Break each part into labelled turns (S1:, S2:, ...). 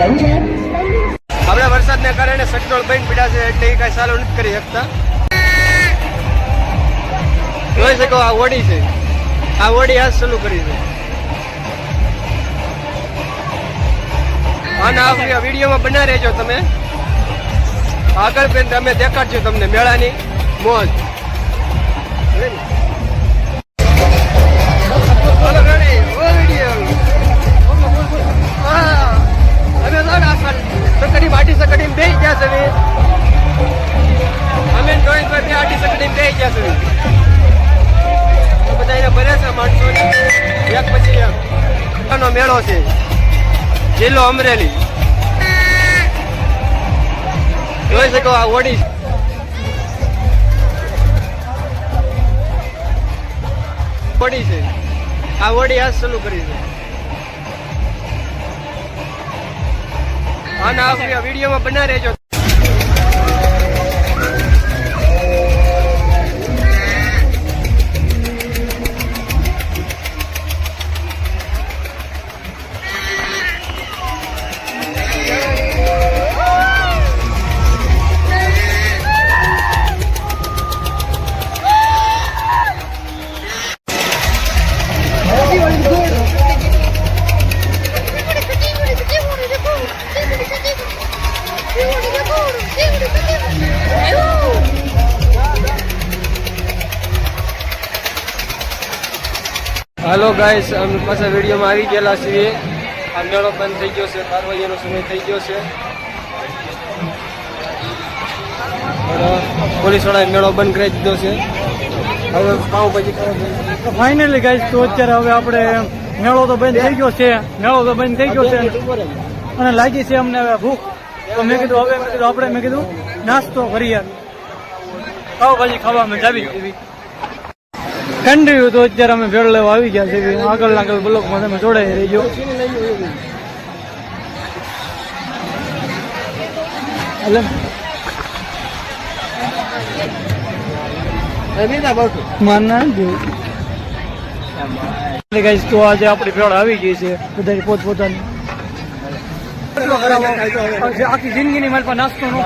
S1: આપણે વરસાદને કારણે સટોળ બંધ પડ્યા છે એટલે એ કઈ ચાલુ નથી કરી શકતા. જોઈ શકો આ ઓડી છે, આ ઓડી આજ ચાલુ કરી છે. અને આ વિડીયોમાં બના રહેજો તમે, આગળ પણ અમે દેખાડજો તમને મેળાની મોજ. સકડી માટી સકડી બે ગયા છે અમે જોઈન પર બે આટી સકડી બે ગયા છે. બધા એને ભરે છે માણસો એક પછી એક નો મેળો છે, જિલ્લો અમરેલી. જોઈ શકો આ ઓડી ઓડી છે, આ ઓડી આજ ચાલુ કરી છે. અને આ વિડીયોમાં બના રહેજો. હાલો ગાઈસ, અમે પાછા વિડીયોમાં આવી ગયેલા છીએ. આ મેળો બંધ થઈ ગયો છે, 12 વાગ્યાનો સમય થઈ ગયો છે. પોલીસ વાળાએ મેળો બંધ કરી દીધો છે. હવે પાઉંભાજી ખાવા.
S2: ફાઇનલી ગાઈસ, તો અત્યારે હવે આપણે મેળો તો બંધ થઈ ગયો છે, મેળો તો બંધ થઈ ગયો છે અને લાગી છે અમને હવે ભૂખ. તો મેં કીધું આપણે નાસ્તો કરીએ. પાઉંભાજી ખાવા અમે જાવી એવી ઠંડી. તો અત્યારે અમે ભેળ લેવા આવી ગયા છે. આગળ બ્લોકમાં તમે જોડાઈ રહીજો. તો આજે આપણી ભેળ આવી ગઈ છે, બધા પોતપોતાની. આખી જિંદગીની મારી પાસે નાસ્તો નો.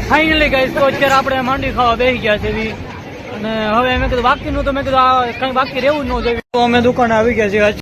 S2: ફાઇનલી ગાઈસ, તો અત્યારે આપણે માંડી ખાવા બેસી ગયા છે. અને હવે મેં કીધું બાકીનું તો મેં કીધું કઈ બાકી રહેવું જ ન જોઈએ. તો અમે દુકાને આવી ગયા છીએ.